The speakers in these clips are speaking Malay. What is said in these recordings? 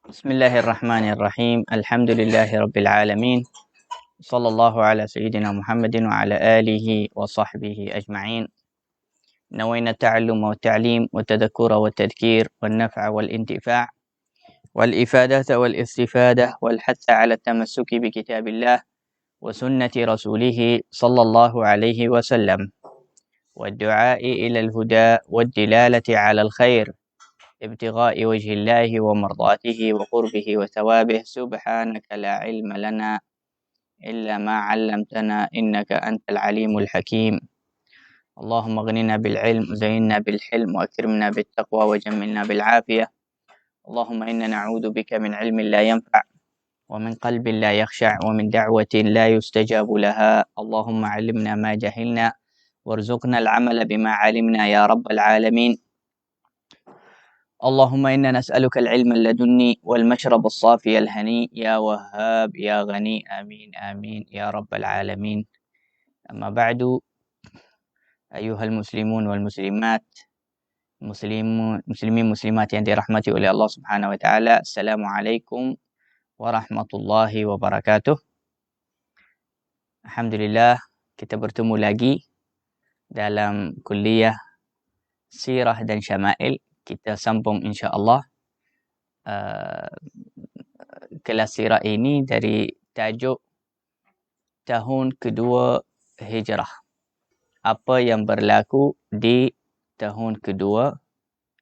Bismillahirrahmanirrahim. Alhamdulillahirabbil alamin. Sallallahu ala sayyidina Muhammadin wa ala alihi wa sahbihi ajma'in. Nawayna ta'allum wa ta'lim wa tadhakkura wa tadhkir wa naf'a wal intifa' wal ifadata wal istifadah wal hatha ala tamassuki bi kitabillah wa sunnati rasulih sallallahu alaihi wasallam wa du'a'i ila al-huda wa dilalati ala al-khair ابتغاء وجه الله ومرضاته وقربه وثوابه سبحانك لا علم لنا إلا ما علمتنا إنك أنت العليم الحكيم اللهم اغننا بالعلم وزينا بالحلم وأكرمنا بالتقوى وجملنا بالعافية اللهم إنا نعوذ بك من علم لا ينفع ومن قلب لا يخشع ومن دعوة لا يستجاب لها اللهم علمنا ما جهلنا وارزقنا العمل بما علمنا يا رب العالمين اللهم إنا نسألك العلم اللدني والمشرب الصافي الهني يا وهاب يا غني آمين آمين يا رب العالمين أما بعد أيها المسلمون والمسلمات مسلمين مسلمات yang dirahmati oleh Allah Subhanahu wa taala. Assalamualaikum warahmatullahi wabarakatuh. Alhamdulillah kita bertemu lagi dalam kuliah Sirah dan Syama'il. Kita sambung insya-Allah kelas sirah ini dari tajuk tahun kedua hijrah. Apa yang berlaku di tahun kedua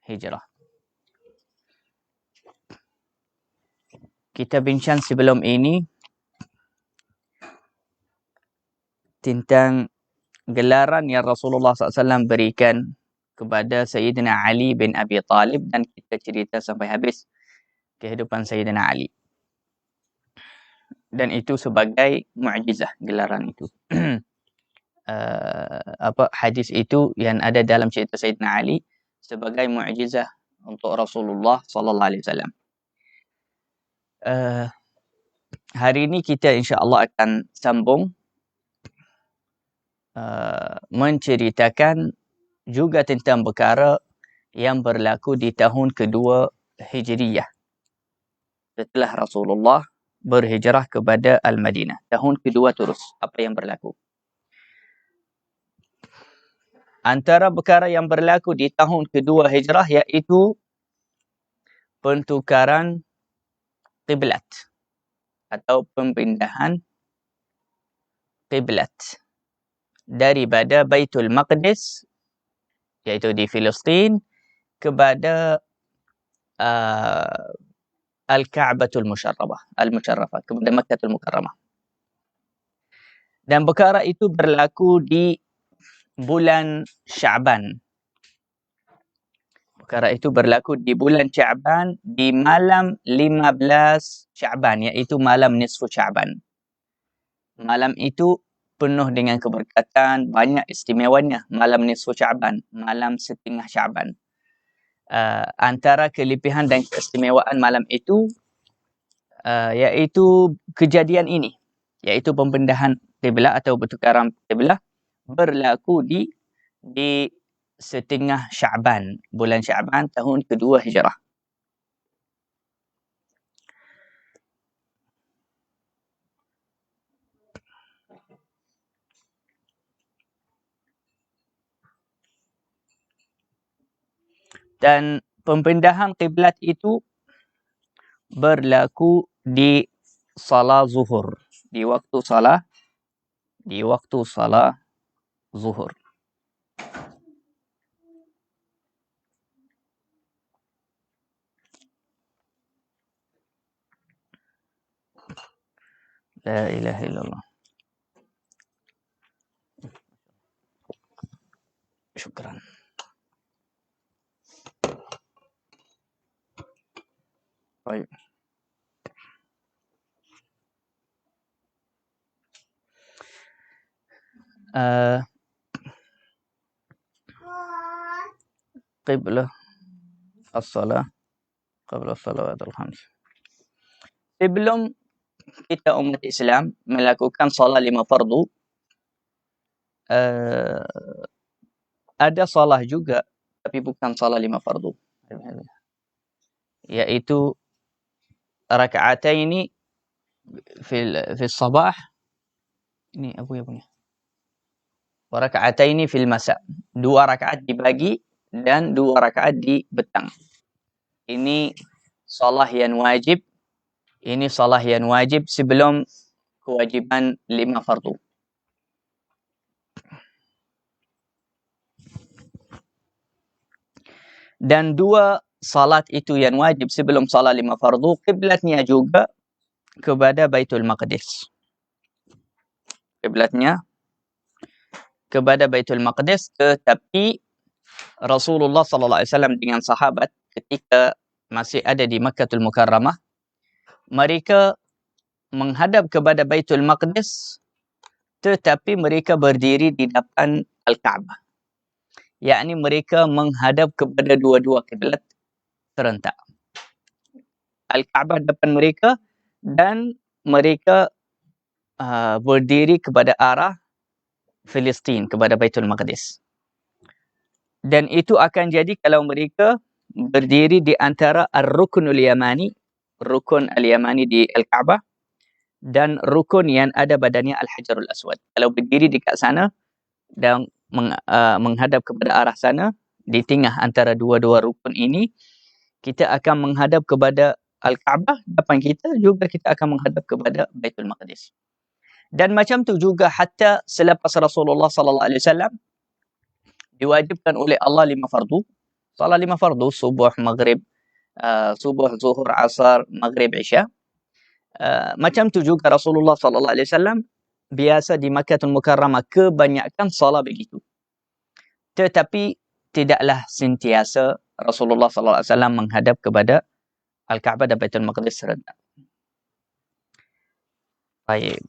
hijrah. Kita bincang sebelum ini tentang gelaran yang Rasulullah SAW berikan kepada Sayyidina Ali bin Abi Talib dan kita cerita sampai habis kehidupan Sayyidina Ali. Dan itu sebagai mukjizah gelaran itu. Hadis itu yang ada dalam cerita Sayyidina Ali sebagai mukjizah untuk Rasulullah sallallahu alaihi wasallam. Hari ini kita insya-Allah akan sambung menceritakan juga tentang perkara yang berlaku di tahun kedua Hijriyah. Setelah Rasulullah berhijrah kepada Al-Madinah. Tahun kedua terus. Apa yang berlaku? Antara perkara yang berlaku di tahun kedua Hijrah iaitu pentukaran qiblat atau pemindahan qiblat daripada Baitul Maqdis iaitu di Palestin kepada Al-Ka'batul Musyarrafah kepada Makkahul Mukarramah. Dan perkara itu berlaku di bulan Sya'ban. Perkara itu berlaku di bulan Sya'ban di malam 15 Sya'ban iaitu malam nisfu Sya'ban. Malam itu penuh dengan keberkatan, banyak istimewanya. Malam nisfu Sya'ban, malam setengah Sya'ban. Antara kelebihan dan keistimewaan malam itu iaitu kejadian ini, iaitu pembendahan qiblah atau pertukaran qiblah berlaku di setengah Sya'ban, bulan Sya'ban tahun kedua Hijrah. Dan pembendahan qiblat itu berlaku di salat zuhur, di waktu salat zuhur. La ilaha illallah. Syukran. Baik. Qiblah as-salah qabla salawatul khams. Sebelum kita umat Islam melakukan salat 5 fardu, ada salah juga, tapi bukan salah 5 fardu. Yaitu raka'ataini fi sabah. Ini Abu ya punya. Wa raka'ataini fil masa. 2 rakaat di pagi dan 2 rakaat di petang. Ini salah yang wajib. Ini salah yang wajib sebelum kewajiban 5 fardu. Dan 2 salat itu yang wajib sebelum salat 5 fardu, kiblatnya juga kepada Baitul Maqdis. Kiblatnya kepada Baitul Maqdis, tetapi Rasulullah sallallahu alaihi wasallam dengan sahabat ketika masih ada di Makkahul Mukarramah, mereka menghadap kepada Baitul Maqdis, tetapi mereka berdiri di depan Al-Ka'bah. Yakni mereka menghadap kepada dua-dua kiblat serentak. Al-Ka'bah depan mereka dan mereka berdiri kepada arah Filistin, kepada Baitul Maqdis. Dan itu akan jadi kalau mereka berdiri di antara Ar-Ruknul Yamani, Rukun Al-Yamani di Al-Ka'bah, dan rukun yang ada badannya Al-Hajarul Aswad. Kalau berdiri dekat sana dan menghadap kepada arah sana, di tengah antara dua-dua rukun ini, kita akan menghadap kepada Al-Ka'bah, depan kita juga kita akan menghadap kepada Baitul Maqdis. Dan macam tu juga hatta selepas Rasulullah sallallahu alaihi wasallam diwajibkan oleh Allah 5 fardu. Salat 5 fardu, subuh, maghrib, subuh, zuhur, asar, maghrib, isya. Macam tu juga Rasulullah sallallahu alaihi wasallam biasa di Makkahul Mukarramah kebanyakan salat begitu. Tetapi tidaklah sentiasa Rasulullah sallallahu alaihi wasallam menghadap kepada Al-Ka'bah dan Baitul Maqdis serentak. Baik.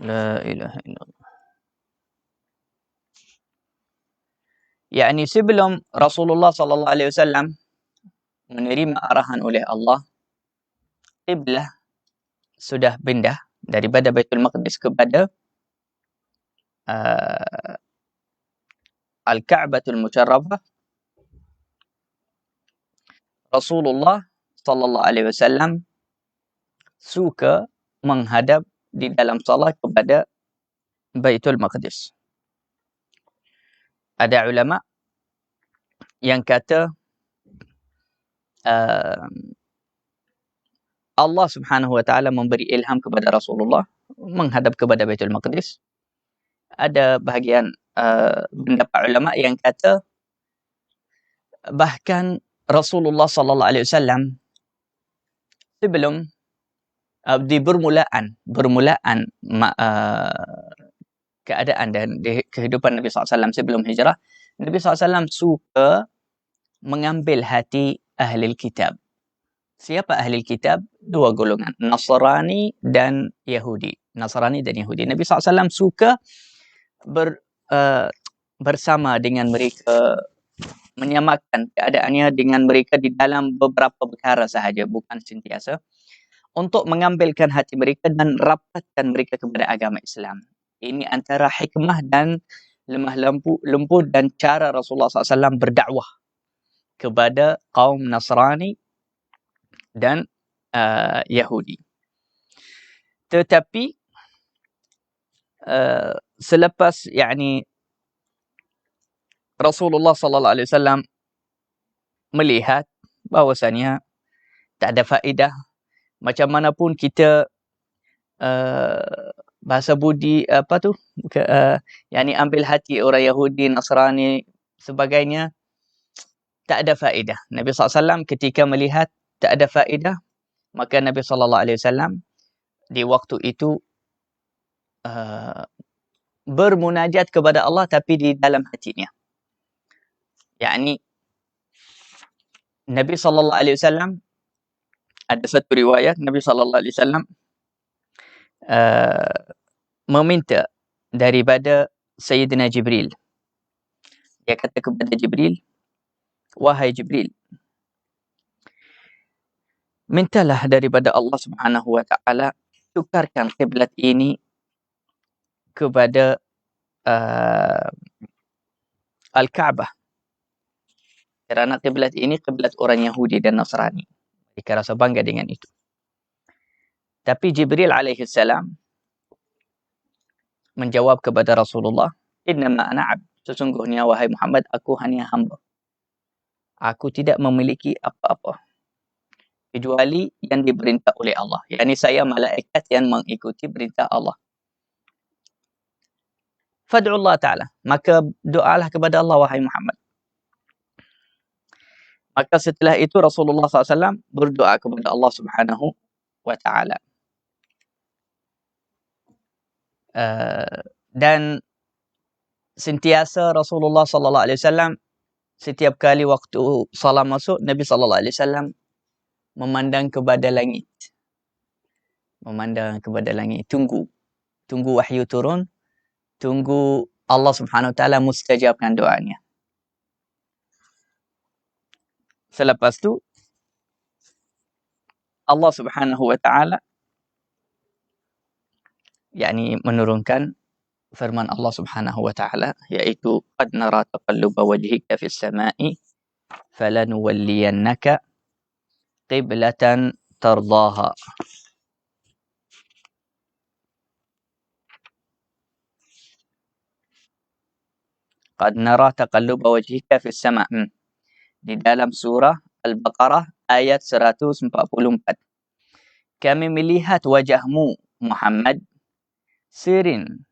La ilaha illallah. Yakni sebelum Rasulullah sallallahu alaihi wasallam menerima arahan oleh Allah, qiblah sudah pindah daripada Baitul Maqdis kepada Al-Ka'batul Musyarrafah. Rasulullah sallallahu alaihi wasallam suka menghadap di dalam salat kepada Baitul Maqdis. Ada ulama yang kata Allah Subhanahu wa taala memberi ilham kepada Rasulullah menghadap kepada Baitul Maqdis. Ada bahagian pendapat ulama yang kata bahkan Rasulullah sallallahu alaihi wasallam sebelum di bermulaan keadaan dan kehidupan Nabi SAW sebelum hijrah, Nabi SAW suka mengambil hati ahli kitab. Siapa ahli kitab? 2 golongan, Nasrani dan Yahudi. Nasrani dan Yahudi. Nabi SAW suka bersama dengan mereka, menyamakan keadaannya dengan mereka di dalam beberapa perkara sahaja, bukan sentiasa, untuk mengambilkan hati mereka dan rapatkan mereka kepada agama Islam. Ini antara hikmah dan lemah lembut dan cara Rasulullah SAW berdakwah kepada kaum Nasrani dan Yahudi. Tetapi selepas yakni Rasulullah sallallahu alaihi wasallam melihat bahwasanya tak ada faedah macam mana pun kita bahasa budi yakni ambil hati orang Yahudi, Nasrani sebagainya, tak ada faedah. Nabi SAW ketika melihat tak ada faedah, maka Nabi SAW di waktu itu bermunajat kepada Allah tapi di dalam hatinya. Yakni Nabi SAW, ada satu riwayat Nabi SAW meminta daripada Sayyidina Jibril. Dia kata kepada Jibril, wahai Jibril, mintalah daripada Allah Subhanahu wa taala, tukarkan kiblat ini kepada Al-Ka'bah. Kerana kiblat ini kiblat orang Yahudi dan Nasrani. Mereka rasa bangga dengan itu. Tapi Jibril alaihi salam menjawab kepada Rasulullah, "Innama ana 'abd." Sesungguhnya wahai Muhammad, aku hanya hamba. Aku tidak memiliki apa-apa kecuali yang diperintah oleh Allah. Yani saya malaikat yang mengikuti perintah Allah. Fad'u Allah Ta'ala. Maka doalah kepada Allah wahai Muhammad. Maka setelah itu Rasulullah SAW berdoa kepada Allah Subhanahu wa Ta'ala. Dan sentiasa Rasulullah SAW setiap kali waktu salam masuk, Nabi SAW memandang kepada langit. Memandang kepada langit. Tunggu wahyu turun. Tunggu Allah Subhanahu wa Ta'ala mustajabkan doanya. Selepas tu Allah Subhanahu wa Ta'ala yakni menurunkan firman Allah Subhanahu wa Ta'ala, yaitu qad nara taqalluba wajhika fis sama'i falanuwalliyannaka qiblatan tardaha. Qad nara taqalluba wajhika fis sama'. Di dalam surah Al-Baqarah ayat 144. Kami melihat wajahmu Muhammad sirin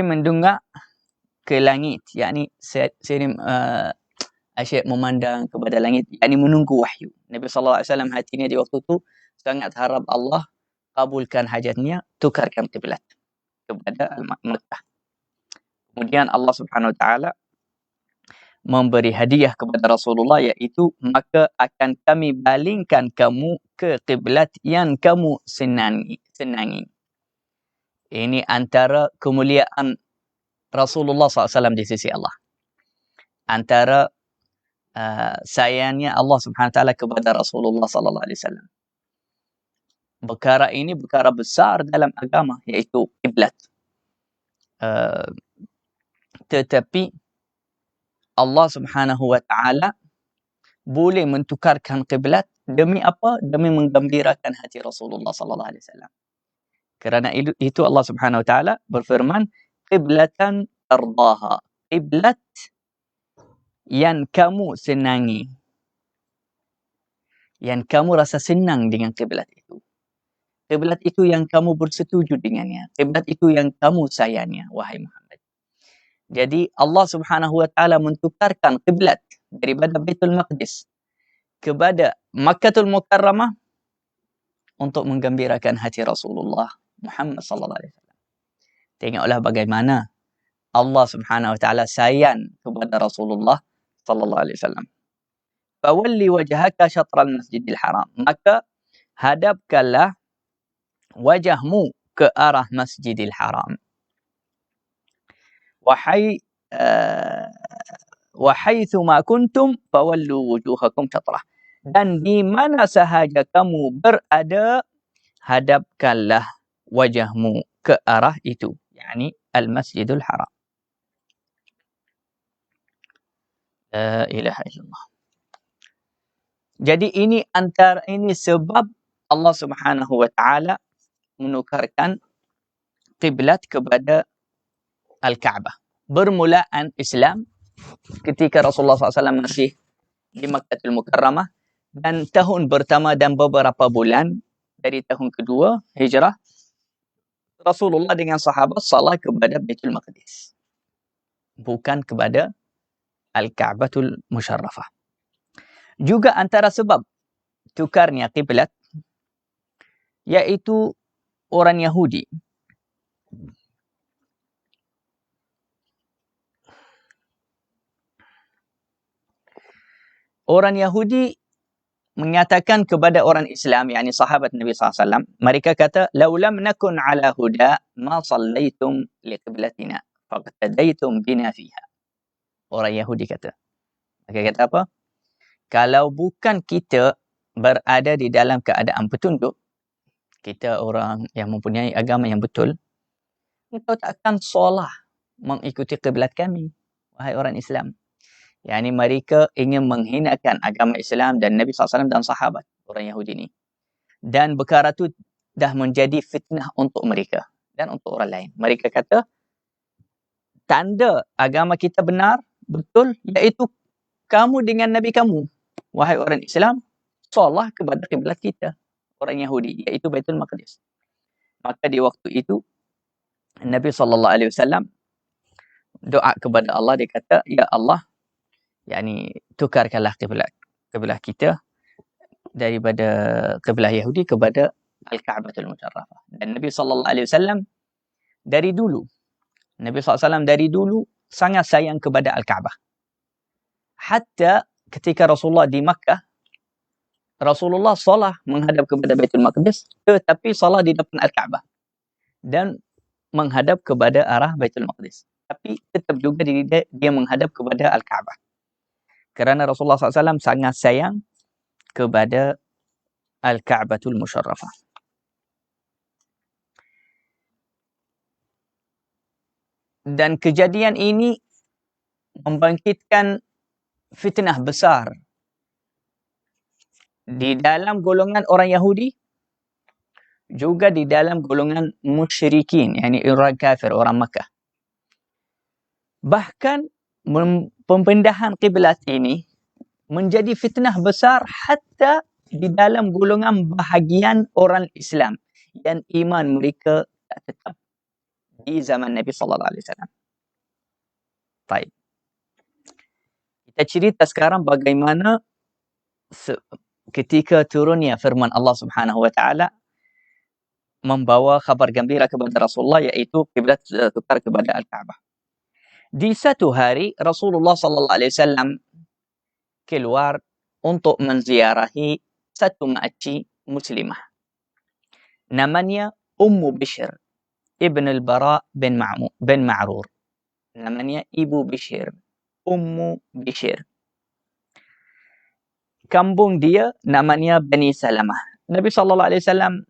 mendungak ke langit, yakni sirin asyik memandang kepada langit, yakni menunggu wahyu. Nabi sallallahu alaihi wasallam hatinya di waktu itu sangat harap Allah kabulkan hajatnya, tukarkan kiblat kepada Makkah. Kemudian Allah Subhanahu wa Ta'ala memberi hadiah kepada Rasulullah, yaitu maka akan kami balingkan kamu ke kiblat yang kamu senangi. Ini antara kemuliaan Rasulullah SAW di sisi Allah. Antara sayangnya Allah Subhanahu wa Ta'ala kepada Rasulullah SAW. Perkara ini perkara besar dalam agama, yaitu kiblat. Tetapi Allah Subhanahu wa Ta'ala boleh mentukarkan kiblat demi apa? Demi menggembirakan hati Rasulullah sallallahu alaihi wasallam. Kerana itu Allah Subhanahu wa Ta'ala berfirman, qiblatan tardaha. Kiblat yang kamu senangi. Yang kamu rasa senang dengan kiblat itu. Kiblat itu yang kamu bersetuju dengannya. Kiblat itu yang kamu sayangnya, wahai Muhammad. Jadi Allah Subhanahu wa Ta'ala mentukarkan kiblat daripada Baitul Maqdis kepada Makkahul Mukarramah untuk menggembirakan hati Rasulullah Muhammad sallallahu alaihi wasallam. Tengoklah bagaimana Allah Subhanahu wa Ta'ala sayang kepada Rasulullah sallallahu alaihi wasallam. Fawalli wajhaka syatral Masjidil Haram. Maka hadapkanlah wajahmu ke arah Masjidil Haram. Wahaitsu ma kuntum fawallu wujuhakum syatrah. Dan di mana sahaja kamu berada, hadapkanlah wajahmu ke arah itu, yakni Al-Masjidul Haram. La ilaha illallah. Jadi ini sebab Allah Subhanahu wa Ta'ala menukarkan kiblat kepada Al-Ka'bah. Bermulaan Islam ketika Rasulullah SAW masih di Makkahul Mukarramah, dan tahun pertama dan beberapa bulan dari tahun kedua Hijrah, Rasulullah dengan sahabat salat kepada Baitul Maqdis, bukan kepada Al-Ka'batul Musharrafah. Juga antara sebab tukarnya kiblat, yaitu orang Yahudi. Orang Yahudi menyatakan kepada orang Islam, yakni sahabat Nabi SAW, mereka kata, "Lau lam nakun ala huda, ma sallaitum li qiblatina, faqtadaitum bina fiha." Orang Yahudi kata, Maka kata apa? Kalau bukan kita berada di dalam keadaan petunduk, kita orang yang mempunyai agama yang betul, engkau tak akan solah mengikuti kiblat kami, wahai orang Islam. Yani mereka ingin menghinakan agama Islam dan Nabi SAW dan sahabat orang Yahudi ini. Dan perkara itu dah menjadi fitnah untuk mereka dan untuk orang lain. Mereka kata, tanda agama kita benar, betul, iaitu kamu dengan Nabi kamu, wahai orang Islam, solah kepada kiblat kita, orang Yahudi, iaitu Baitul Maqdis. Maka di waktu itu, Nabi SAW doa kepada Allah, dia kata, ya Allah, yakni tukarkanlah kiblat kita daripada kiblat Yahudi kepada Al-Ka'batul Musharrafah. Dan Nabi SAW dari dulu, Nabi SAW dari dulu sangat sayang kepada Al-Ka'bah. Hatta ketika Rasulullah di Makkah, Rasulullah salah menghadap kepada Baitul Maqdis, tetapi salah di depan Al-Ka'bah dan menghadap kepada arah Baitul Maqdis. Tapi tetap juga dia menghadap kepada Al-Ka'bah. Kerana Rasulullah SAW sangat sayang kepada Al-Ka'batul Musharrafah. Dan kejadian ini membangkitkan fitnah besar di dalam golongan orang Yahudi, juga di dalam golongan musyrikin, yakni orang kafir, orang Makkah. Bahkan pembendahan kiblat ini menjadi fitnah besar hatta di dalam golongan bahagian orang Islam yang iman mereka tak tetap di zaman Nabi sallallahu alaihi wasallam. Baik. Kita cerita sekarang bagaimana ketika turunnya firman Allah Subhanahu wa taala membawa khabar gembira kepada Rasulullah, iaitu kiblat tukar kepada Al-Ka'bah. Di satu hari Rasulullah sallallahu alaihi wasallam keluar untuk menziarahi satu makcik muslimah. Namanya Ummu Bishr ibn al-Bara bin Ma'rur. Namanya Ibu Bishr, Ummu Bishr. Kampung dia namanya Bani Salamah. Nabi sallallahu alaihi wasallam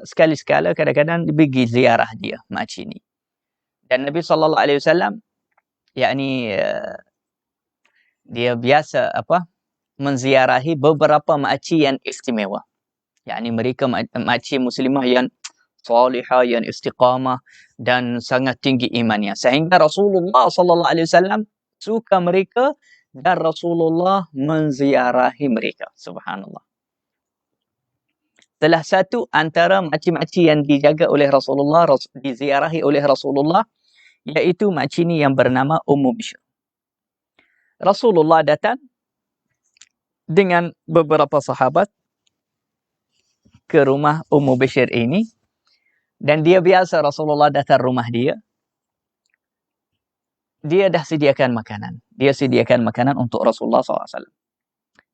sekali-sekala kadang-kadang pergi ziarah dia, makcik ni. Dan Nabi sallallahu alaihi wasallam yakni dia biasa menziarahi beberapa makcik yang istimewa. Yakni mereka makcik muslimah yang salihah, yang istiqamah dan sangat tinggi imannya. Sehingga Rasulullah sallallahu alaihi wasallam suka mereka dan Rasulullah menziarahi mereka. Subhanallah. Salah satu antara makcik-makcik yang dijaga oleh Rasulullah, diziarahi oleh Rasulullah, iaitu makcik ni yang bernama Ummu Bishr. Rasulullah datang dengan beberapa sahabat ke rumah Ummu Bishr ini, dan dia biasa Rasulullah datang rumah dia. Dia dah sediakan makanan. Dia sediakan makanan untuk Rasulullah SAW.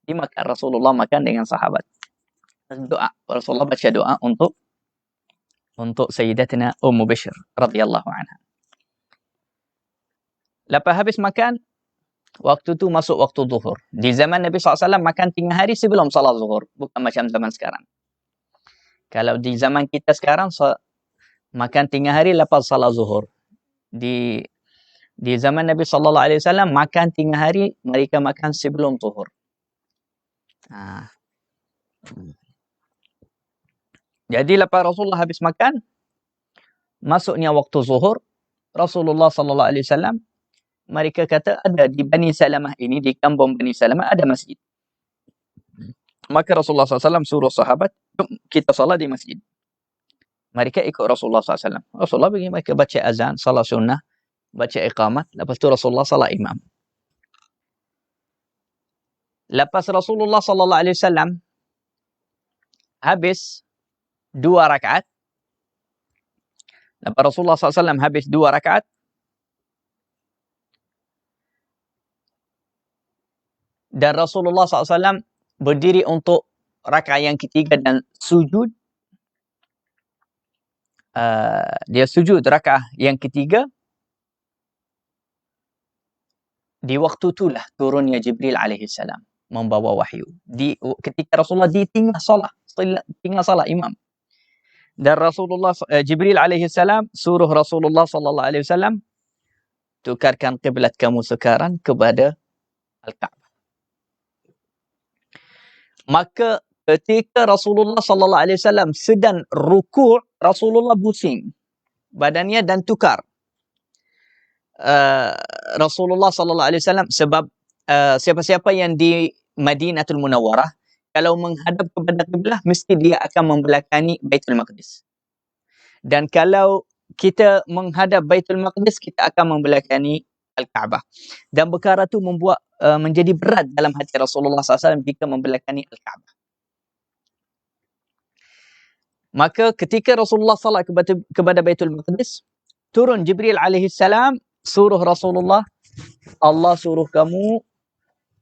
Dimakan, Rasulullah makan dengan sahabat. Doa, Rasulullah baca doa untuk Sayyidatina Ummu Bishr radhiyallahu anha. Lepas habis makan, waktu tu masuk waktu zuhur. Di zaman Nabi SAW makan tengah hari sebelum salat zuhur. Bukan macam zaman sekarang. Kalau di zaman kita sekarang, makan tengah hari lepas salat zuhur. Di zaman Nabi SAW makan tengah hari, mereka makan sebelum zuhur. Jadi lepas Rasulullah habis makan, masuknya waktu zuhur, Rasulullah SAW, mereka kata ada di Bani Salamah ini, di kampung Bani Salamah ada masjid. Maka Rasulullah SAW suruh sahabat, kita salat di masjid. Mereka ikut Rasulullah SAW. Rasulullah bagi mereka baca azan, salat sunnah, baca iqamat, lepas tu Rasulullah salat imam. Lepas Rasulullah SAW habis 2 rakaat, lepas Rasulullah SAW habis 2 rakaat, dan Rasulullah SAW berdiri untuk rakaat yang ketiga dan sujud. Dia sujud rakaat yang ketiga. Di waktu itulah turunnya Jibril alaihi salam membawa wahyu. Ketika Rasulullah di tengah salat imam. Dan Jibril alaihi salam suruh Rasulullah sallallahu alaihi wasallam tukarkan kiblat kamu sekarang kepada Al-Ka'bah. Maka ketika Rasulullah sallallahu alaihi wasallam sedang rukuk, Rasulullah pusing badannya dan tukar. Rasulullah sallallahu alaihi wasallam sebab siapa-siapa yang di Madinatul Munawwarah kalau menghadap kepada kiblah mesti dia akan membelakangi Baitul Maqdis. Dan kalau kita menghadap Baitul Maqdis kita akan membelakangi Al-Ka'bah. Dan perkara itu membuat menjadi berat dalam hati Rasulullah SAW jika membelakangi Al-Ka'bah. Maka ketika Rasulullah salat kepada Baitul Maqdis, turun Jibril alaihi salam suruh Rasulullah, Allah suruh kamu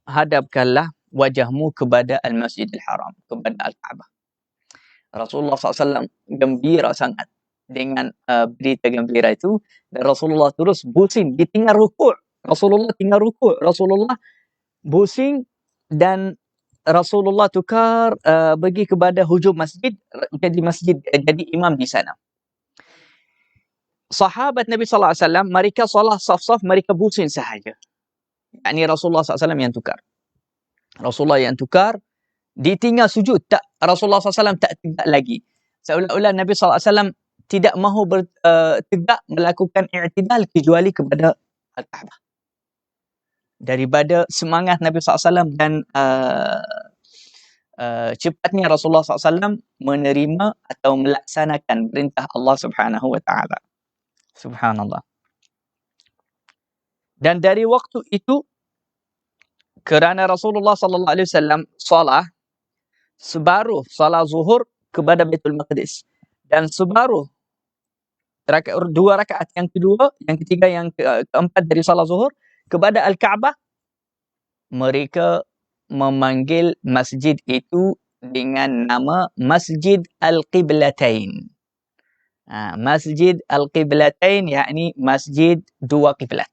hadapkanlah wajahmu kepada Al-Masjidil Haram, kepada Al-Ka'bah. Rasulullah SAW gembira sangat dengan berita gembira itu, dan Rasulullah terus pusing di tengah rukuk. Rasulullah pusing dan Rasulullah tukar pergi kepada hujung masjid, jadi imam di sana. Sahabat Nabi sallallahu alaihi wasallam mereka solat saf-saf, mereka pusing sahaja. Yani Rasulullah SAW yang tukar. Rasulullah yang tukar di tengah sujud, Rasulullah SAW tak tegak lagi. Seolah-olah Nabi SAW tidak mahu tegak melakukan i'tidal kecuali kepada Al-Ka'bah. Daripada semangat Nabi SAW dan cepatnya Rasulullah SAW menerima atau melaksanakan perintah Allah Subhanahu wa taala. Subhanallah. Dan dari waktu itu kerana Rasulullah sallallahu alaihi wasallam sebaruh salat zuhur kepada Baitul Maqdis dan sebaruh dua rakaat yang kedua, yang ketiga, yang keempat dari salat zuhur kepada Al-Ka'bah, mereka memanggil masjid itu dengan nama Masjid Al-Qiblatain. Masjid Al-Qiblatain yakni masjid dua kiblat.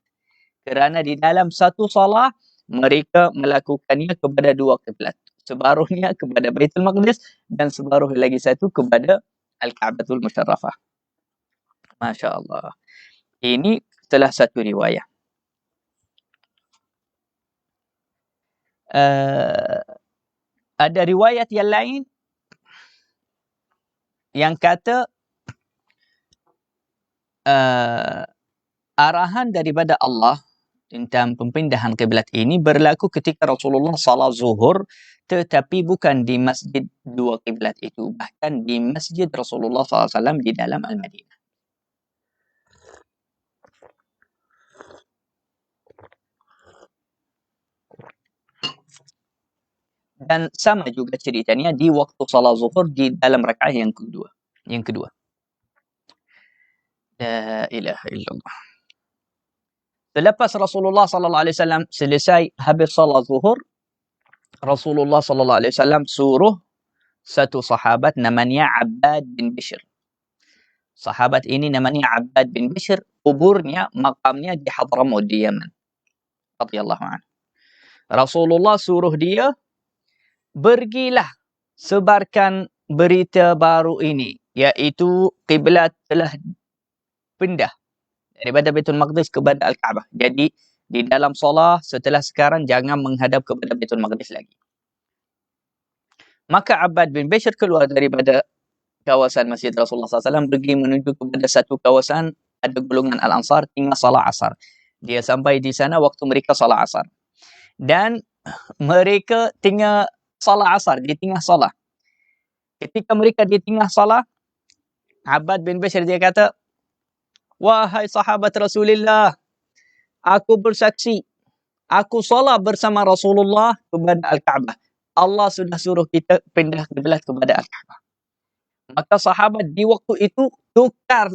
Kerana di dalam satu salat mereka melakukannya kepada dua kiblat. Sebaruhnya kepada Baitul Maqdis dan sebaruh lagi satu kepada Al-Ka'batul Musyarrafah. Masya Allah. Ini salah satu riwayat. Ada riwayat yang lain yang kata arahan daripada Allah tentang perpindahan kiblat ini berlaku ketika Rasulullah salat zuhur, tetapi bukan di masjid dua kiblat itu, bahkan di masjid Rasulullah SAW di dalam Al-Madinah. Dan sama juga ceritanya di waktu salat zuhur di dalam rakaat yang kedua. La ilaha illallah. Selepas Rasulullah sallallahu alaihi wasallam selesai habis salat zuhur, Rasulullah sallallahu alaihi wasallam suruh satu sahabat namanya Abbad bin Bishr. Sahabat ini namanya Abbad bin Bishr, kuburnya, makamnya di Hadramaut di Yaman. Radhiyallahu anhu. Rasulullah suruh dia, pergilah sebarkan berita baru ini, iaitu kiblat telah pindah daripada Baitul Maqdis kepada Al-Ka'bah. Jadi di dalam solat setelah sekarang jangan menghadap kepada Baitul Maqdis lagi. Maka Abbad bin Bishr keluar daripada kawasan Masjid Rasulullah SAW, pergi menuju kepada satu kawasan ada golongan Al-Ansar tengah salat asar. Dia sampai di sana waktu mereka salat asar. Dan mereka tengah salat asar, di tengah salat. Ketika mereka di tengah salat, Abbad bin Bishr dia kata, "Wahai sahabat Rasulullah, aku bersaksi, aku salat bersama Rasulullah kepada Al-Ka'bah. Allah sudah suruh kita pindah kiblat kepada Al-Ka'bah." Maka sahabat di waktu itu tukar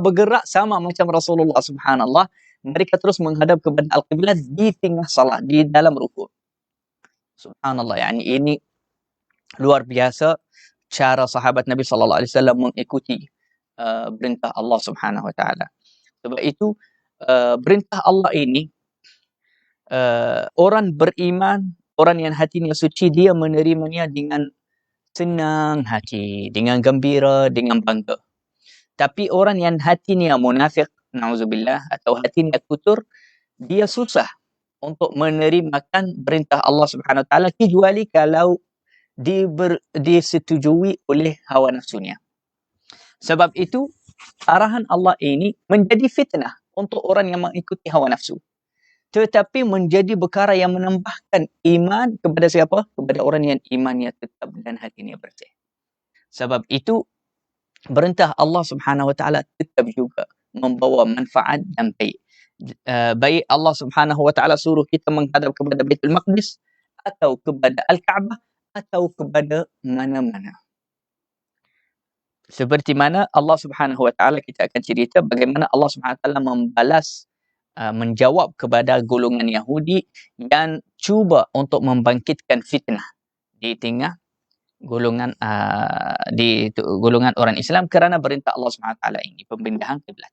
bergerak sama macam Rasulullah, subhanallah. Mereka terus menghadap kepada Al-Qiblat di tengah salat, di dalam rukuk. Subhanallah, yani ini luar biasa cara sahabat Nabi sallallahu alaihi wasallam mengikuti perintah Allah Subhanahu wa taala. Sebab itu perintah Allah ini, orang beriman, orang yang hatinya suci, dia menerimanya dengan senang hati, dengan gembira, dengan bangga. Tapi orang yang hatinya munafik, na'udzubillah, atau hatinya kotor, dia susah untuk menerimakan perintah Allah Subhanahu Wa Taala kecuali kalau disetujui oleh hawa nafsunya. Sebab itu arahan Allah ini menjadi fitnah untuk orang yang mengikuti hawa nafsu. Tetapi menjadi perkara yang menambahkan iman kepada siapa? Kepada orang yang imannya tetap dan hatinya bersih. Sebab itu perintah Allah Subhanahu Wa Taala tetap juga membawa manfaat dan baik. Baik Allah Subhanahu Wa Taala suruh kita menghadap kepada Baitul Maqdis atau kepada Al-Kaabah atau kepada mana-mana. Seperti mana Allah Subhanahu Wa Taala, kita akan cerita bagaimana Allah Subhanahu Wa Taala membalas, menjawab kepada golongan Yahudi yang cuba untuk membangkitkan fitnah di tengah golongan golongan orang Islam kerana perintah Allah Subhanahu Wa Taala ini, pemindahan kiblat.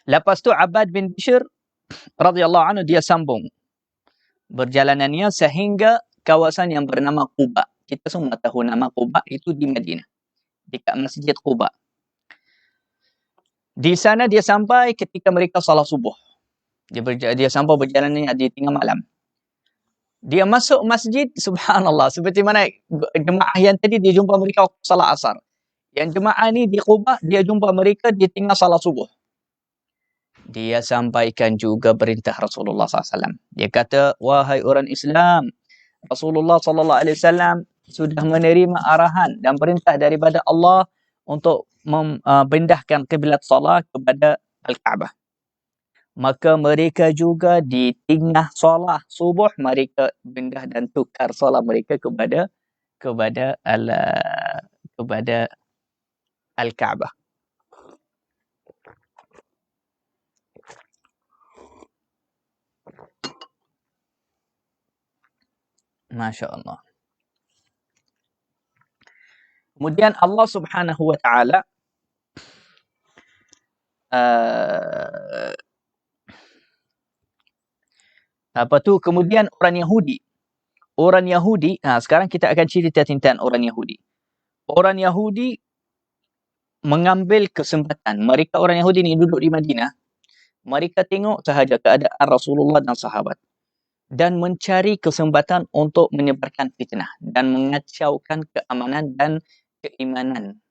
Lepas tu Abbad bin Bishr radhiyallahu anhu dia sambung perjalanannya sehingga kawasan yang bernama Quba. Kita semua tahu nama Quba itu di Madinah, dekat Masjid Quba. Di sana dia sampai ketika mereka salat subuh. Dia sampai berjalan di tengah malam. Dia masuk masjid, subhanallah, seperti mana jemaah yang tadi dia jumpa mereka waktu salat asar. Yang jemaah ni di Quba, dia jumpa mereka di tengah salat subuh. Dia sampaikan juga perintah Rasulullah SAW. Dia kata, wahai orang Islam, Rasulullah SAW sudah menerima arahan dan perintah daripada Allah untuk memindahkan kiblat salat kepada Al-Kaabah. Maka mereka juga di tengah solat subuh mereka pindah dan tukar solat mereka kepada Al-Kaabah. Masya Allah. Kemudian Allah Subhanahu Wa Taala kemudian orang Yahudi, sekarang kita akan cerita tentang orang Yahudi. Orang Yahudi mengambil kesempatan. Mereka orang Yahudi ni duduk di Madinah. Mereka tengok sahaja keadaan Rasulullah dan sahabat dan mencari kesempatan untuk menyebarkan fitnah dan mengacaukan keamanan dan keimanan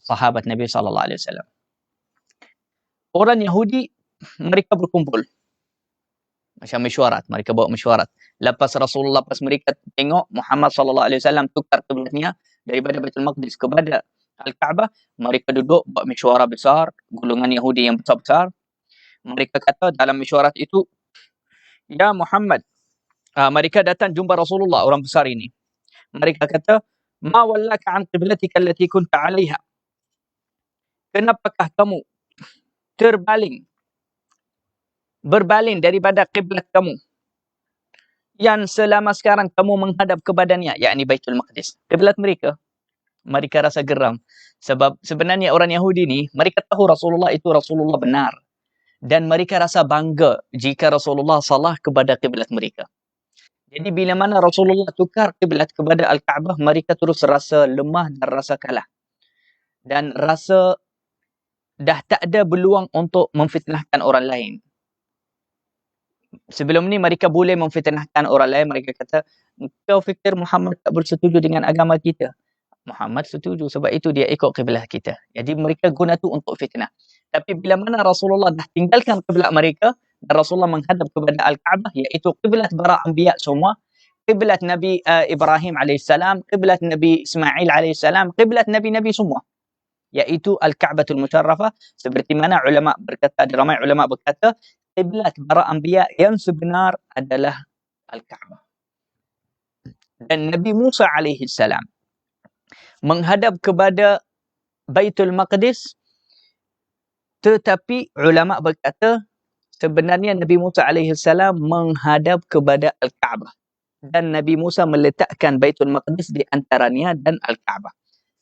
sahabat Nabi sallallahu alaihi wasallam. Orang Yahudi mereka berkumpul macam mesyuarat, mereka bawa mesyuarat. Lepas mereka tengok Muhammad sallallahu alaihi wasallam tukar kiblatnya daripada Baitul Maqdis kepada Al-Kaabah, mereka duduk buat mesyuarat besar, golongan Yahudi yang besar-besar. Mereka kata dalam mesyuarat itu, ya Muhammad, mereka datang jumpa Rasulullah, orang besar ini. Mereka kata, ma wallaka an qiblatika allati kunta 'alaiha. Kenapakah kamu berpaling daripada kiblat kamu yang selama sekarang kamu menghadap kepadanya, yakni Baitul Maqdis, kiblat mereka? Mereka rasa geram sebab sebenarnya orang Yahudi ni mereka tahu Rasulullah itu Rasulullah benar dan mereka rasa bangga jika Rasulullah salah kepada kiblat mereka. Jadi bila mana Rasulullah tukar kiblat kepada Al-Kaabah, mereka terus rasa lemah dan rasa kalah dan rasa dah tak ada peluang untuk memfitnahkan orang lain. Sebelum ni mereka boleh memfitnahkan orang lain. Mereka kata, kau fikir Muhammad tak bersetuju dengan agama kita? Muhammad setuju, sebab itu dia ikut kiblat kita. Jadi mereka guna tu untuk fitnah. Tapi bila mana Rasulullah dah tinggalkan kiblat mereka dan Rasulullah menghadap kepada Al-Kaabah, iaitu kiblat para anbiya semua, kiblat Nabi Ibrahim AS, kiblat Nabi Ismail AS, kiblat Nabi-Nabi semua, iaitu Al-Ka'batul Musharrafah. Seperti mana ulama berkata, ramai ulama berkata, kiblat para anbiya yang sebenar adalah Al-Kaabah. Dan Nabi Musa AS menghadap kepada Baitul Maqdis, tetapi ulama berkata sebenarnya Nabi Musa AS menghadap kepada Al-Kaabah dan Nabi Musa meletakkan Baitul Maqdis di antaranya dan Al-Kaabah,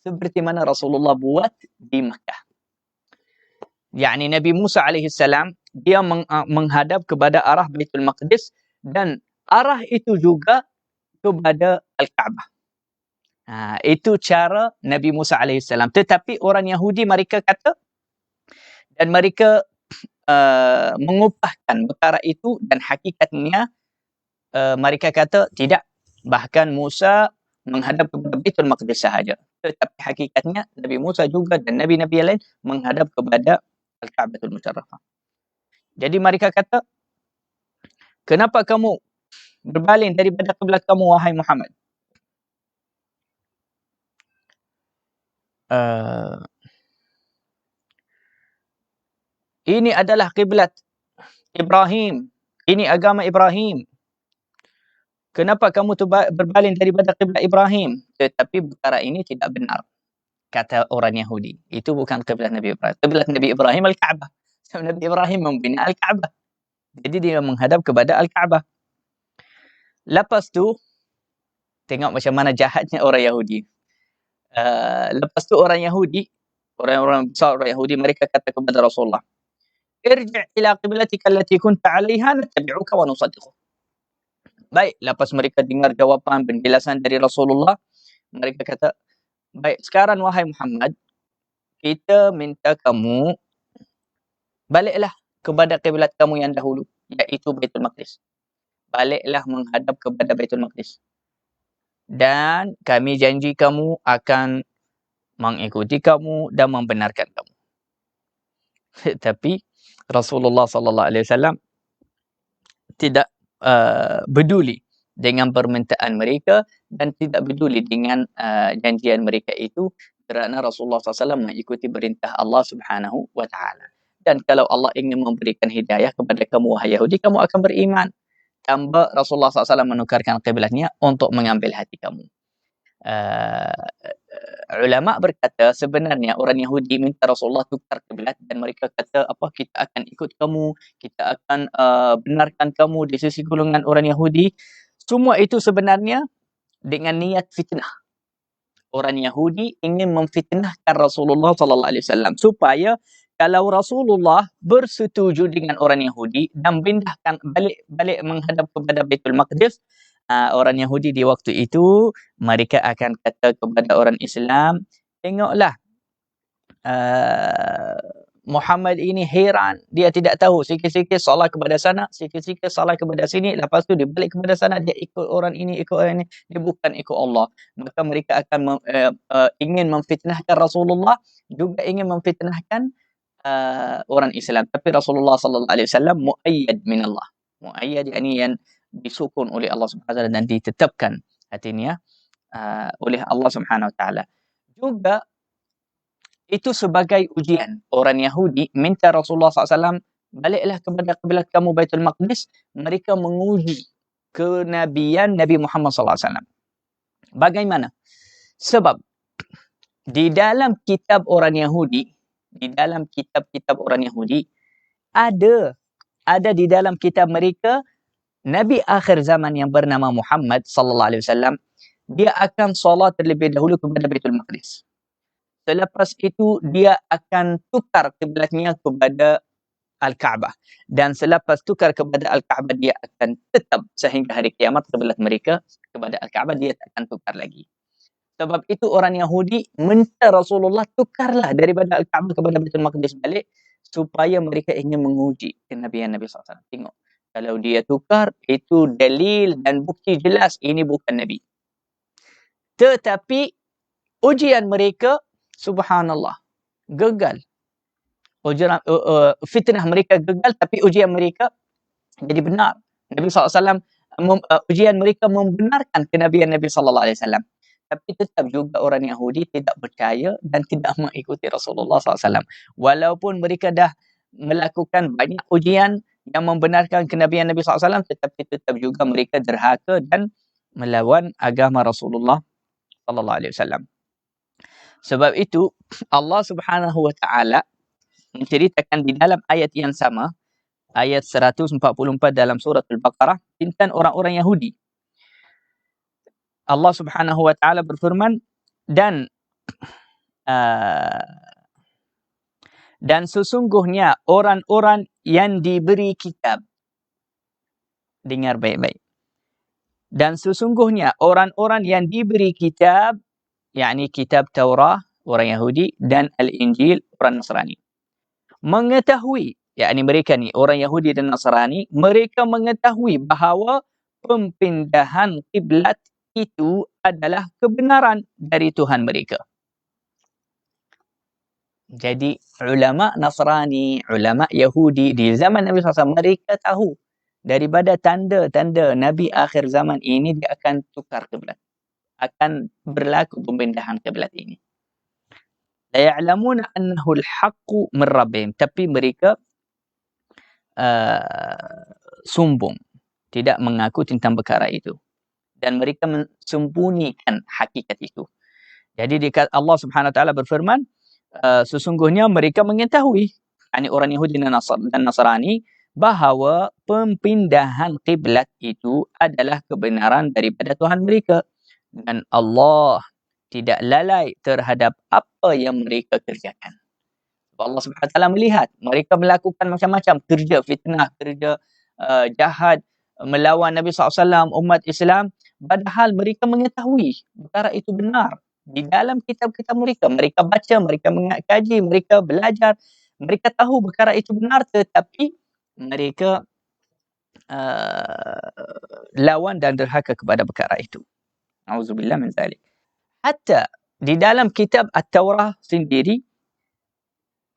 seperti mana Rasulullah buat di Makkah. yakni Nabi Musa alaihissalam, dia menghadap kepada arah Baitul Maqdis dan arah itu juga kepada Al-Kaabah. Itu cara Nabi Musa alaihissalam. Tetapi orang Yahudi mereka kata, dan mereka mengupahkan perkara itu, dan hakikatnya mereka kata tidak, bahkan Musa menghadap kepada Baitul Maqdis sahaja. Tetapi hakikatnya Nabi Musa juga dan Nabi-Nabi yang lain menghadap kepada Al-Ka'batul Musharrafah. Jadi mereka kata, kenapa kamu berpaling daripada kiblat kamu, wahai Muhammad? Ini adalah kiblat Ibrahim. Ini agama Ibrahim. Kenapa kamu berpaling daripada kiblat Ibrahim? Tetapi perkara ini tidak benar, kata orang Yahudi. Itu bukan kiblat Nabi Ibrahim. Kiblat Nabi Ibrahim Al-Ka'bah. Nabi Ibrahim membina Al-Ka'bah. Jadi dia menghadap kepada Al-Ka'bah. Lepas tu, tengok macam mana jahatnya orang Yahudi. Lepas tu orang Yahudi, orang-orang besar orang Yahudi, mereka kata kepada Rasulullah, irji' ila qiblatika allati kunta 'alayha nattabi'uka wa nusaddiquk. Baik, lepas mereka dengar jawapan penjelasan dari Rasulullah, mereka kata, baik, sekarang wahai Muhammad, kita minta kamu baliklah kepada kiblat kamu yang dahulu, iaitu Baitul Maqdis. Baliklah menghadap kepada Baitul Maqdis. Dan kami janji kamu akan mengikuti kamu dan membenarkan kamu. Tapi Rasulullah sallallahu alaihi wasallam tidak peduli dengan permintaan mereka dan tidak peduli dengan janjian mereka itu, kerana Rasulullah SAW mengikuti perintah Allah Subhanahu wa taala. Dan kalau Allah ingin memberikan hidayah kepada kamu wahai Yahudi, kamu akan beriman. Tanpa Rasulullah SAW menukarkan kiblatnya untuk mengambil hati kamu. Ulama berkata sebenarnya orang Yahudi minta Rasulullah tukar kiblat dan mereka kata apa, kita akan ikut kamu, kita akan benarkan kamu di sisi golongan orang Yahudi. Semua itu sebenarnya dengan niat fitnah. Orang Yahudi ingin memfitnahkan Rasulullah sallallahu alaihi wasallam supaya kalau Rasulullah bersetuju dengan orang Yahudi dan pindahkan balik menghadap kepada Baitul Maqdis, orang Yahudi di waktu itu mereka akan kata kepada orang Islam, tengoklah Muhammad ini heran, dia tidak tahu, sikit-sikit salah kepada sana, sikit-sikit salah kepada sini, lepas tu dia balik kepada sana, dia ikut orang ini, ikut orang ini, dia bukan ikut Allah. Maka mereka akan ingin memfitnahkan Rasulullah, juga ingin memfitnahkan orang Islam. Tapi Rasulullah sallallahu alaihi wasallam muayyad min Allah. Muayyad yakni yang disukun oleh Allah Subhanahu wa taala dan ditetapkan hatinya oleh Allah Subhanahu wa taala. Juga itu sebagai ujian. Orang Yahudi minta Rasulullah SAW, baliklah kepada kiblat kamu Baitul Maqdis. Mereka menguji kenabian Nabi Muhammad SAW. Bagaimana? Sebab di dalam kitab orang Yahudi, di dalam kitab-kitab orang Yahudi, ada di dalam kitab mereka Nabi akhir zaman yang bernama Muhammad sallallahu alaihi wasallam, dia akan solat terlebih dahulu kepada Baitul Maqdis. Selepas itu dia akan tukar kiblatnya kepada Al-Ka'bah, dan selepas tukar kepada Al-Ka'bah dia akan tetap sehingga hari kiamat kiblat mereka kepada Al-Ka'bah, dia tak akan tukar lagi. Sebab itu orang Yahudi minta Rasulullah tukarlah daripada Al-Ka'bah kepada Baitul Maqdis balik, supaya mereka ingin menguji kenabian Nabi SAW. Tengok, kalau dia tukar, itu dalil dan bukti jelas ini bukan Nabi. Tetapi ujian mereka, subhanallah, gagal. Fitnah mereka gagal, tapi ujian mereka jadi benar. Nabi SAW, ujian mereka membenarkan kenabian Nabi SAW. Tapi tetap juga orang Yahudi tidak percaya dan tidak mengikuti Rasulullah SAW. Walaupun mereka dah melakukan banyak ujian yang membenarkan kenabian Nabi SAW, tetapi tetap juga mereka derhaka dan melawan agama Rasulullah SAW. Sebab itu Allah Subhanahu wa taala menceritakan di dalam ayat yang sama, ayat 144 dalam surah Al-Baqarah, tentang orang-orang Yahudi. Allah Subhanahu wa taala berfirman, dan Dan sesungguhnya orang-orang yang diberi kitab. Dengar baik-baik. Dan sesungguhnya orang-orang yang diberi kitab, yakni kitab Taurah, orang Yahudi, dan Al-Injil, orang Nasrani. Mengetahui, yakni mereka ni, orang Yahudi dan Nasrani, mereka mengetahui bahawa pempindahan kiblat itu adalah kebenaran dari Tuhan mereka. Jadi ulama Nasrani, ulama Yahudi di zaman Nabi SAW, mereka tahu daripada tanda-tanda Nabi akhir zaman ini dia akan tukar kiblat. Akan berlaku pembindahan kiblat ini. La ya'lamuna annahu al-haqqu min rabbihim. Tapi mereka sombong. Tidak mengaku tentang perkara itu. Dan mereka mensembunyikan hakikat itu. Jadi Allah Subhanahu Wa Taala berfirman, sesungguhnya mereka mengetahui, yakni orang Yahudi dan Nasrani, bahawa pempindahan kiblat itu adalah kebenaran daripada Tuhan mereka. Dan Allah tidak lalai terhadap apa yang mereka kerjakan. Allah Subhanahu Wa Taala melihat mereka melakukan macam-macam kerja fitnah, kerja jahat, melawan Nabi SAW, umat Islam, padahal mereka mengetahui perkara itu benar. Di dalam kitab-kitab mereka, mereka baca, mereka mengkaji, mereka belajar, mereka tahu perkara itu benar, tetapi mereka lawan dan derhaka kepada perkara itu. Auzubillah min zalik. Hatta di dalam kitab At-Taurah sendiri,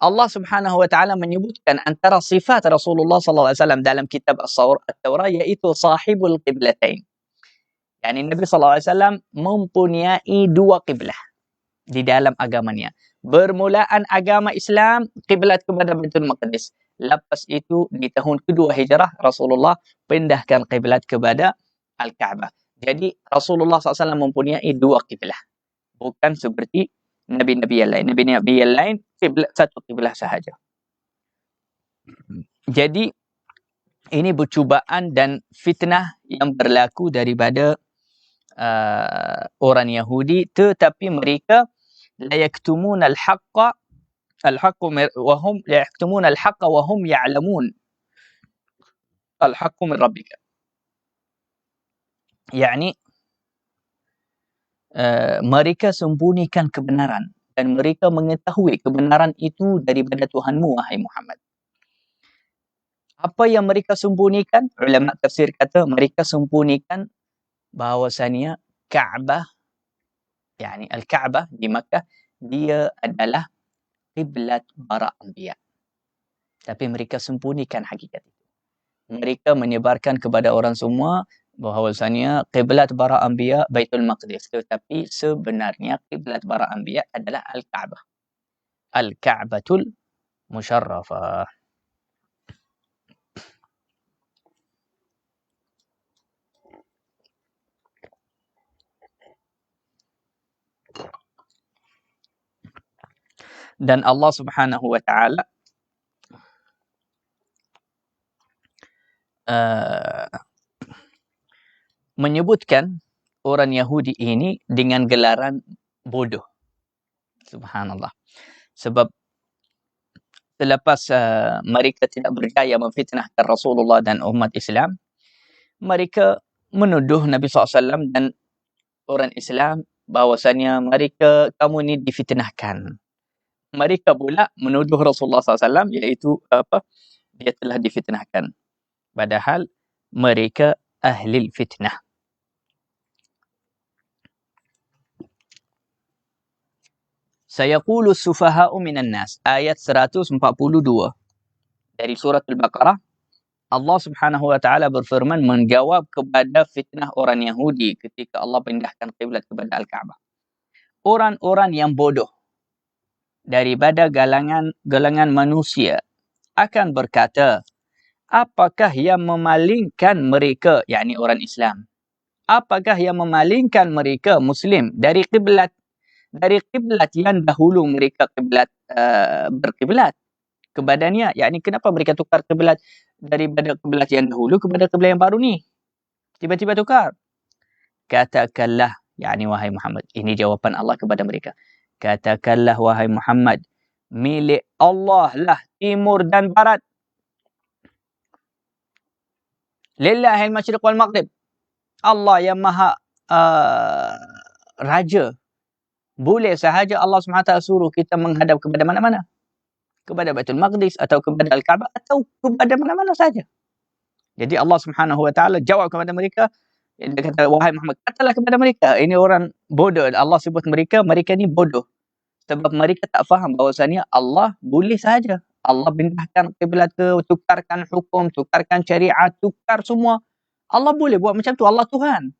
Allah Subhanahu Wa Taala menyebutkan antara sifat Rasulullah SAW dalam kitab At-Taurah, iaitu sahibul qiblatain. Yani Nabi SAW mempunyai dua kiblah di dalam agamanya. Bermulaan agama Islam, kiblat kepada Baitul Maqdis. Lepas itu, di tahun kedua Hijrah, Rasulullah pindahkan kiblat kepada Al-Ka'bah. Jadi, Rasulullah SAW mempunyai dua kiblah. Bukan seperti Nabi-Nabi yang lain. Nabi-Nabi yang lain, satu kiblah sahaja. Jadi, ini percubaan dan fitnah yang berlaku daripada orang Yahudi, tetapi mereka la yaktumuna al-haqqa wa hum la yaktumuna al-haqqa wa hum ya'lamun al-haqqu min rabbika. Yani mereka sembunyikan kebenaran dan mereka mengetahui kebenaran itu daripada Tuhanmu, wahai Muhammad. Apa yang mereka sembunyikan? Ulama tafsir kata mereka sembunyikan bahawasanya Ka'bah, yakni Al-Ka'bah di Makkah, dia adalah kiblat para anbiya. Tapi mereka sembunyikan hakikat itu. Mereka menyebarkan kepada orang semua bahawasanya kiblat para anbiya Baitul Maqdis, tetapi sebenarnya kiblat para anbiya adalah Al-Ka'bah. Al-Ka'batul Musharrafah. Dan Allah Subhanahu Wa Taala menyebutkan orang Yahudi ini dengan gelaran bodoh. Subhanallah. Sebab selepas mereka tidak berjaya memfitnahkan Rasulullah dan umat Islam, mereka menuduh Nabi SAW dan orang Islam bahawasanya kamu ini difitnahkan. Mereka pula menuduh Rasulullah SAW, iaitu dia telah difitnahkan. Padahal mereka ahli fitnah. Sayaqulu sufaha'u minan nas, ayat 142 dari surah Al-Baqarah. Allah Subhanahu Wa Taala berfirman menjawab kepada fitnah orang Yahudi ketika Allah pindahkan kiblat kepada Al-Ka'bah. Orang-orang yang bodoh daripada galangan manusia akan berkata, apakah yang memalingkan mereka, yakni orang Islam, apakah yang memalingkan mereka Muslim dari kiblat yang dahulu mereka berkiblat kepadanya, yakni kenapa mereka tukar kiblat daripada kiblat yang dahulu kepada kiblat yang baru ni, tiba-tiba tukar. Katakanlah, yakni wahai Muhammad, ini jawapan Allah kepada mereka, katakanlah wahai Muhammad, milik Allah lah timur dan barat. Lillahil masyriq wal maghrib. Allah yang maha raja. Boleh sahaja Allah SWT suruh kita menghadap kepada mana-mana. Kepada Baitul Maqdis atau kepada Al-Kaabah atau kepada mana-mana saja. Jadi Allah SWT jawab kepada mereka. Dia kata, wahai Muhammad, katalah kepada mereka. Ini orang bodoh. Allah sebut mereka ni bodoh. Sebab mereka tak faham bahawasanya Allah boleh sahaja. Allah pindahkan kiblat ke, tukarkan hukum, tukarkan syariat, tukar semua. Allah boleh buat macam tu. Allah Tuhan.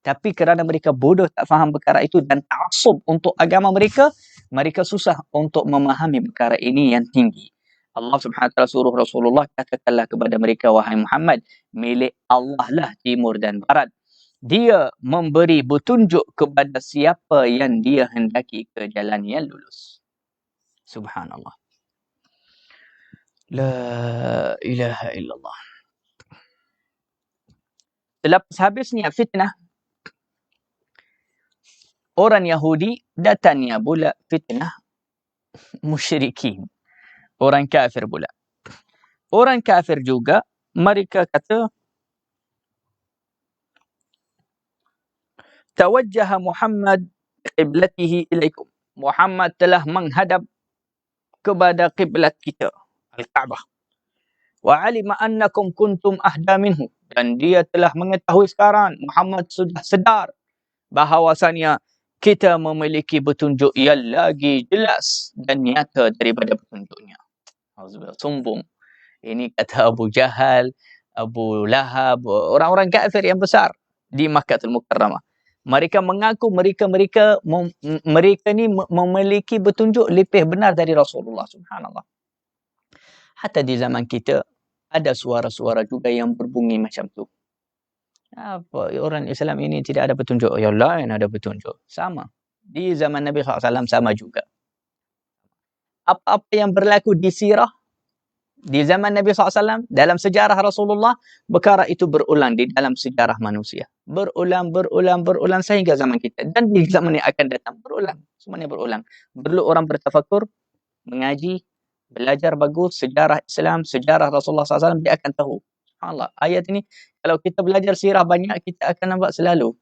Tapi kerana mereka bodoh, tak faham perkara itu dan ta'assub untuk agama mereka, mereka susah untuk memahami perkara ini yang tinggi. Allah SWT suruh Rasulullah, katakanlah kepada mereka, wahai Muhammad, milik Allah lah timur dan barat. Dia memberi petunjuk kepada siapa yang dia hendaki ke jalan yang lurus. Subhanallah. La ilaha illallah. Selepas habisnya fitnah, orang Yahudi datangnya pula fitnah musyrikin. Orang kafir pula. Orang kafir juga, mereka kata, tawajjaha Muhammad qiblatihi ilaikum. Muhammad telah menghadap kepada qiblat kita, Al-Kaabah. Wa alima annakum kuntum ahda minhu. Dan dia telah mengetahui sekarang, Muhammad sudah sedar bahawasanya kita memiliki petunjuk yang lagi jelas dan nyata daripada petunjuknya. Sombong. Ini kata Abu Jahal, Abu Lahab, orang-orang kafir yang besar di Makkahul Mukarramah. Mereka mengaku mereka ni memiliki petunjuk lebih benar dari Rasulullah. Subhanallah. Hatta di zaman kita ada suara-suara juga yang berbunyi macam tu. Apa orang Islam ini tidak ada petunjuk, yang lain ada petunjuk. Sama. Di zaman Nabi SAW sama juga. Apa-apa yang berlaku di sirah di zaman Nabi SAW, dalam sejarah Rasulullah, perkara itu berulang di dalam sejarah manusia. Berulang sehingga zaman kita. Dan di zaman yang akan datang, berulang. Semuanya berulang. Perlu orang bertafakur, mengaji, belajar bagus, sejarah Islam, sejarah Rasulullah SAW, dia akan tahu. Allah, ayat ini, kalau kita belajar sirah banyak, kita akan nampak selalu.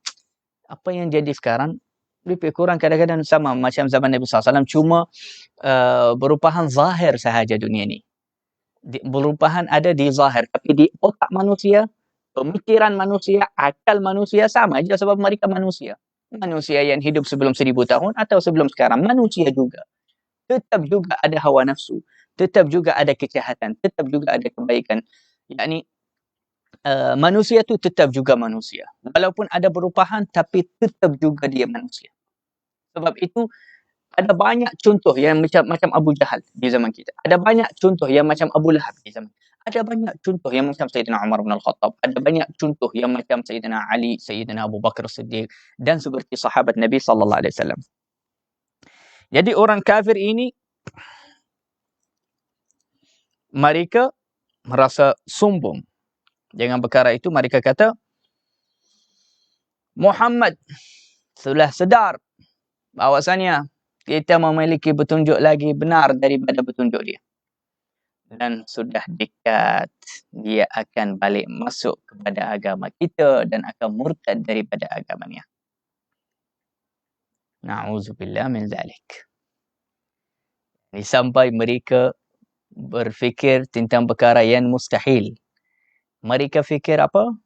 Apa yang jadi sekarang, lebih kurang kadang-kadang sama macam zaman Nabi SAW, cuma berupahan zahir sahaja dunia ini. Berupahan ada di zahir, tapi di otak manusia, pemikiran manusia, akal manusia sama aja sebab mereka manusia. Manusia yang hidup sebelum 1000 tahun atau sebelum sekarang, manusia juga. Tetap juga ada hawa nafsu, tetap juga ada kejahatan, tetap juga ada kebaikan. Yakni manusia tu tetap juga manusia. Walaupun ada perubahan, tapi tetap juga dia manusia. Sebab itu ada banyak contoh yang macam Abu Jahal di zaman kita. Ada banyak contoh yang macam Abu Lahab di zaman. Ada banyak contoh yang macam Sayyidina Umar bin Al-Khattab. Ada banyak contoh yang macam Sayyidina Ali, Sayyidina Abu Bakar Siddiq dan seperti sahabat Nabi sallallahu alaihi wasallam. Jadi orang kafir ini mereka merasa sombong. Dengan perkara itu mereka kata Muhammad sudah sedar bahawasanya kita memiliki petunjuk lagi benar daripada petunjuk dia. Dan sudah dekat dia akan balik masuk kepada agama kita dan akan murtad daripada agamanya. Na'udzubillah min zalik. Sampai mereka berfikir tentang perkara yang mustahil. Mereka fikir apa?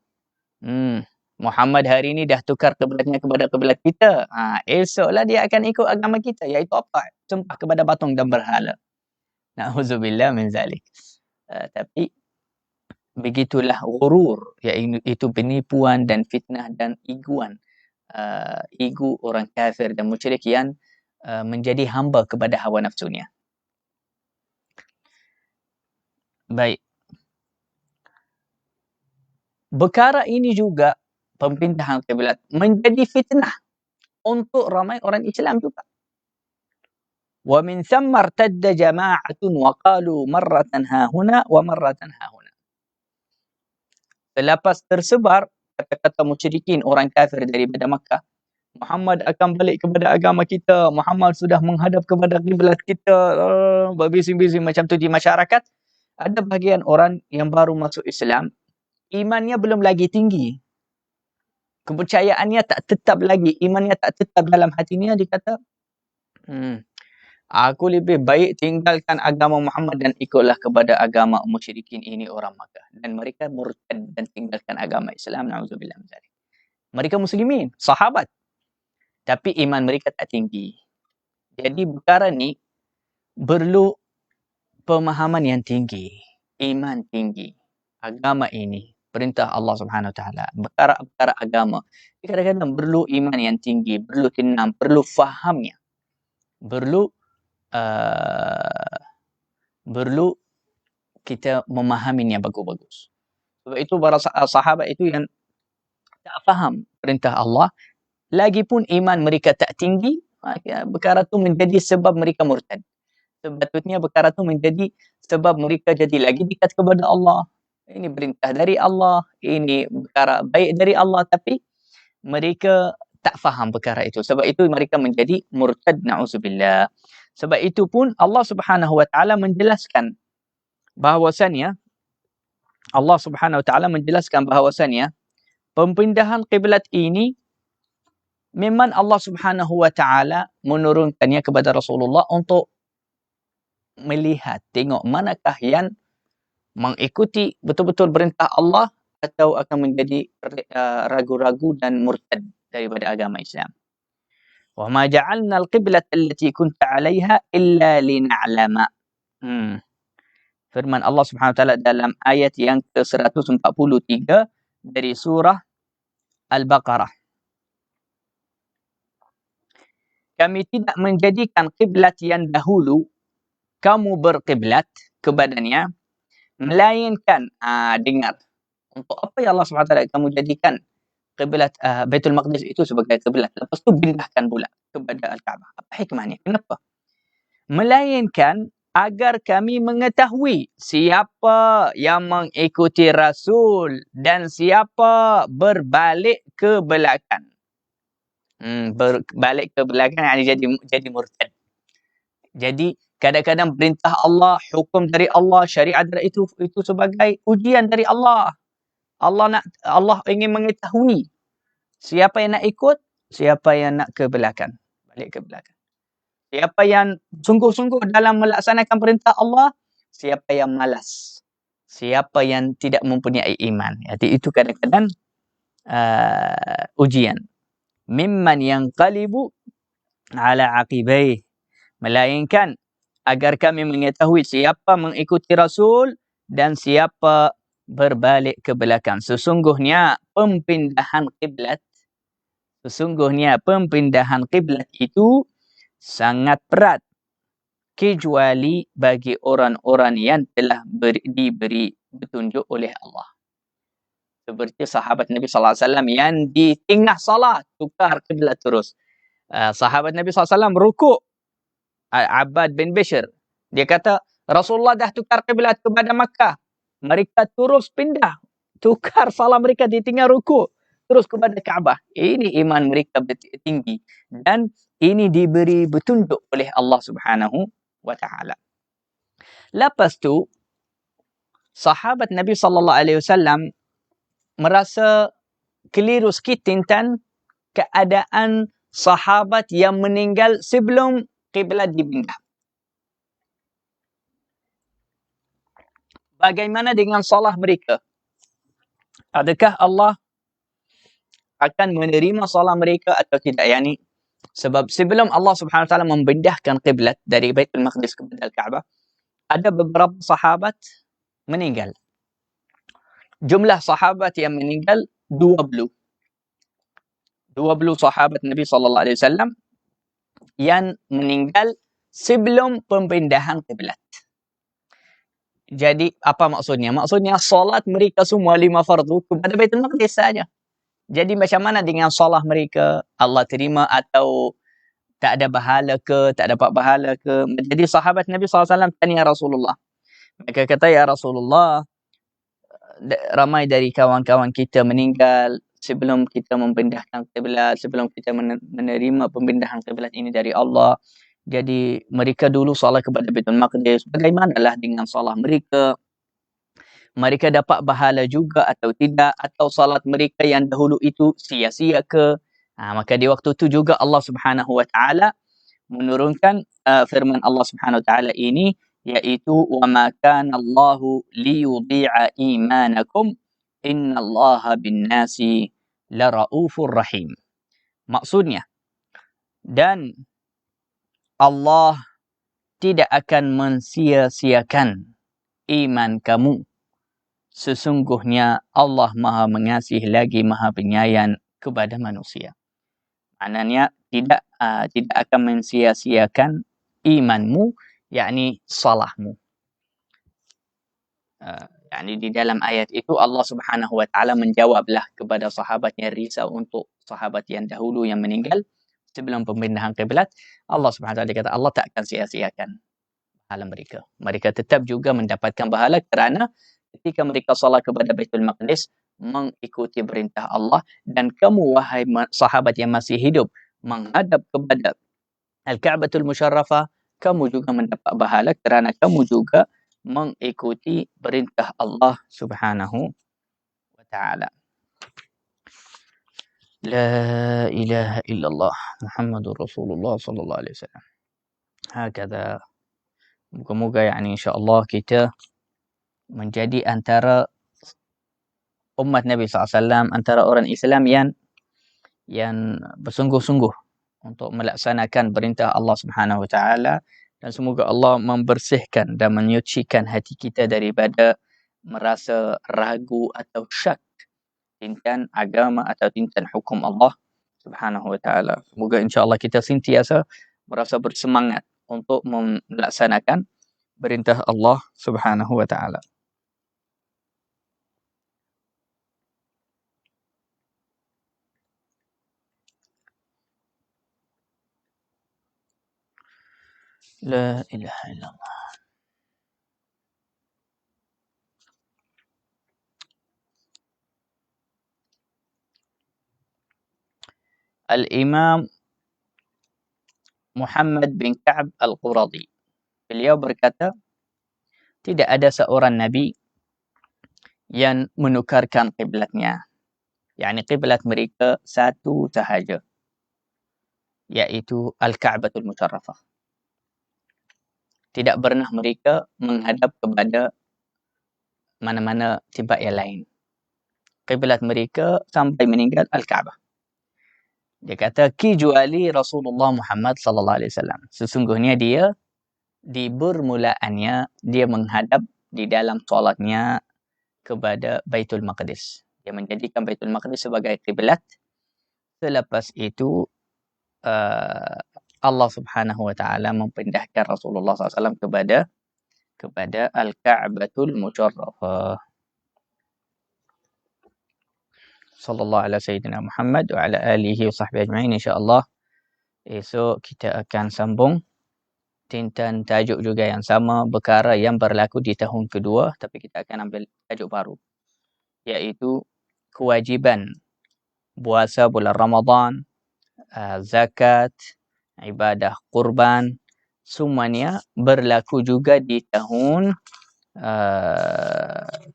Muhammad hari ini dah tukar kiblatnya kepada kiblat kita. Esoklah dia akan ikut agama kita. Iaitu apa? Sembah kepada patung dan berhala. Na'udzubillah min zalik. Tapi begitulah ghurur. Iaitu penipuan dan fitnah dan iguan. Ego orang kafir dan musyrik yang menjadi hamba kepada hawa nafsunya. Baik. Perkara ini juga pembintahan kiblat menjadi fitnah untuk ramai orang Islam juga. Wa min thamma irtadda jama'atun wa qalu marratan hahuna wa marratan hahuna. Selepas tersebar kata-kata musyrikin orang kafir daripada Makkah, Muhammad akan balik kepada agama kita. Muhammad sudah menghadap kepada kiblat kita. Berbising-bising macam tu di masyarakat. Ada bahagian orang yang baru masuk Islam, imannya belum lagi tinggi. Kepercayaannya tak tetap lagi. Imannya tak tetap dalam hatinya. Dia kata, aku lebih baik tinggalkan agama Muhammad dan ikutlah kepada agama musyrikin ini orang Makkah. Dan mereka murtad dan tinggalkan agama Islam. Na'udzubillah min zalik. Mereka muslimin, sahabat. Tapi iman mereka tak tinggi. Jadi perkara ni perlu pemahaman yang tinggi. Iman tinggi. Agama ini. Perintah Allah Subhanahu Wa Taala. Perkara-perkara agama. Kadang-kadang perlu iman yang tinggi. Perlu tenang. Perlu fahamnya. Perlu kita memahaminya bagus-bagus. Sebab itu para sahabat itu yang tak faham perintah Allah. Lagipun iman mereka tak tinggi, perkara tu menjadi sebab mereka murtad. Sebetulnya perkara tu menjadi sebab mereka jadi lagi dekat kepada Allah. Ini perintah dari Allah, ini perkara baik dari Allah, tapi mereka tak faham perkara itu. Sebab itu mereka menjadi murtad, na'udzubillah. Sebab itu pun Allah Subhanahu Wa Taala menjelaskan bahawasanya pemindahan kiblat ini memang Allah Subhanahu Wa Taala menurunkannya kepada Rasulullah untuk melihat, tengok manakah yang mengikuti betul-betul perintah Allah atau akan menjadi ragu-ragu dan murtad daripada agama Islam. Wa ma ja'alna al-qiblata allati kunta 'alayha illa lina'lama. Firman Allah Subhanahu Wa Taala dalam ayat yang ke-143 dari surah Al-Baqarah. Kami tidak menjadikan kiblat yang dahulu kamu berkiblat kepadanya, melainkan, dengar, untuk apa ya Allah SWT kamu jadikan kiblat Baitul Maqdis itu sebagai kiblat, lepas tu pindahkan pula kepada Al-Kaabah. Apa hikmahnya? Kenapa? Melainkan agar kami mengetahui siapa yang mengikuti Rasul dan siapa berbalik ke belakang. Berbalik ke belakang jadi murtad. Jadi kadang-kadang perintah Allah, hukum dari Allah, syariat dari itu sebagai ujian dari Allah. Allah ingin mengetahui siapa yang nak ikut, siapa yang nak ke belakang, balik ke belakang. Siapa yang sungguh-sungguh dalam melaksanakan perintah Allah, siapa yang malas, siapa yang tidak mempunyai iman. Jadi itu kadang-kadang ujian. Mimman yanqalibu ala aqibaih, melainkan agar kami mengetahui siapa mengikuti Rasul dan siapa berbalik ke belakang. Sesungguhnya pempindahan kiblat itu sangat berat, kecuali bagi orang-orang yang telah diberi petunjuk oleh Allah. Seperti sahabat Nabi SAW yang di tengah salat tukar kiblat terus. Sahabat Nabi SAW rukuk, Abbad bin Bishr, dia kata Rasulullah dah tukar kiblat kepada Makkah, mereka terus pindah, tukar salat mereka di tengah rukuk terus kepada Kaabah. Ini iman mereka tinggi dan ini diberi petunjuk oleh Allah Subhanahu Wa Taala. Lepas tu sahabat Nabi SAW merasa keliru sikit tentang keadaan sahabat yang meninggal sebelum kiblat dipindah. Bagaimana dengan salat mereka? Adakah Allah akan menerima salat mereka atau tidak? Yani sebab sebelum Allah Subhanahu Wa Taala memindahkan kiblat dari Baitul Maqdis kepada Al-Kaabah, ada beberapa sahabat meninggal. Jumlah sahabat yang meninggal 20. 20 sahabat Nabi SAW yang meninggal sebelum pemindahan kiblat. Jadi apa maksudnya? Maksudnya solat mereka semua 5 fardu kepada Baitul Maqdis saja. Jadi macam mana dengan solat mereka? Allah terima atau tak ada pahala ke, tak dapat pahala ke? Jadi sahabat Nabi SAW tanya Rasulullah. Mereka kata, ya Rasulullah, ramai dari kawan-kawan kita meninggal, sebelum kita mempindahkan kiblat, sebelum kita menerima pemindahan kiblat ini dari Allah. Jadi mereka dulu salat kepada Baitul Maqdis. Bagaimanalah dengan salat mereka? Mereka dapat pahala juga atau tidak? Atau salat mereka yang dahulu itu sia-sia ke? Maka di waktu itu juga Allah Subhanahu Wa Taala menurunkan firman Allah Subhanahu Wa Taala ini, yaitu wa ma kana Allahu liyudhi'a imanakum innallaha bin-nasi laraufur rahim. Maksudnya, dan Allah tidak akan mensia-siakan iman kamu. Sesungguhnya Allah Maha Mengasihi lagi Maha Penyayang kepada manusia. Maknanya tidak akan mensia-siakan imanmu, yakni salahmu. Yakni di dalam ayat itu Allah Subhanahu Wa Taala menjawablah kepada sahabatnya risau untuk sahabat yang dahulu yang meninggal sebelum pemindahan kiblat. Allah Subhanahu Wa Taala kata Allah tak akan sia-siakan pahala mereka. Mereka tetap juga mendapatkan pahala kerana ketika mereka salat kepada Baitul Maqdis mengikuti perintah Allah, dan kamu wahai sahabat yang masih hidup menghadap kepada Al-Ka'batul Musyarrafah, kamu juga mendapat pahala kerana kamu juga mengikuti perintah Allah Subhanahu wa Ta'ala. La ilaha illallah Muhammadur Rasulullah sallallahu alaihi wasallam. Hakada. Moga-moga yakni insya-Allah kita menjadi antara umat Nabi SAW, antara orang Islam yang bersungguh-sungguh untuk melaksanakan perintah Allah Subhanahu Wa Taala, dan semoga Allah membersihkan dan menyucikan hati kita daripada merasa ragu atau syak tentang agama atau tentang hukum Allah Subhanahu Wa Taala. Semoga insya-Allah kita sentiasa merasa bersemangat untuk melaksanakan perintah Allah Subhanahu Wa Taala. La ilaha illallah. Al-Imam Muhammad bin Ka'ab Al-Quradi, beliau berkata, tidak ada seorang Nabi yang menukarkan kiblatnya. yakni kiblat mereka satu sahaja, yaitu Al-Ka'batul Musyarrafah. Tidak pernah mereka menghadap kepada mana-mana tempat yang lain. Kiblat mereka sampai meninggal Al-Ka'bah. Dia kata, kecuali Rasulullah Muhammad sallallahu alaihi wasallam. Sesungguhnya dia di bermulaannya dia menghadap di dalam solatnya kepada Baitul Maqdis. Dia menjadikan Baitul Maqdis sebagai kiblat. Selepas itu Allah Subhanahu Wa Taala mempindahkan Rasulullah SAW kepada Al-Ka'batul Musyarrafah. Sallallahu ala sayyidina Muhammad wa ala alihi wa sahbihi ajma'in. InsyaAllah esok kita akan sambung tentang tajuk juga yang sama, perkara yang berlaku di tahun kedua, tapi kita akan ambil tajuk baru, iaitu kewajiban puasa bulan Ramadan, zakat, ibadah kurban, semuanya berlaku juga di tahun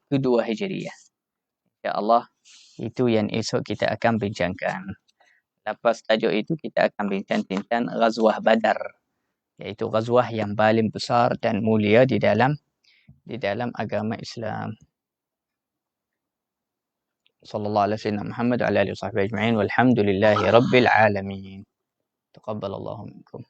kedua Hijriyah. InsyaAllah itu yang esok kita akan bincangkan. Lepas tajuk itu kita akan bincang tentang Ghazwah Badar, iaitu ghazwah yang paling besar dan mulia di dalam agama Islam. Sallallahu alaihi wasallam Muhammad wa ala alihi wa sahbihi ajma'in walhamdulillahi rabbil alamin. Taqabbalallahu minkum.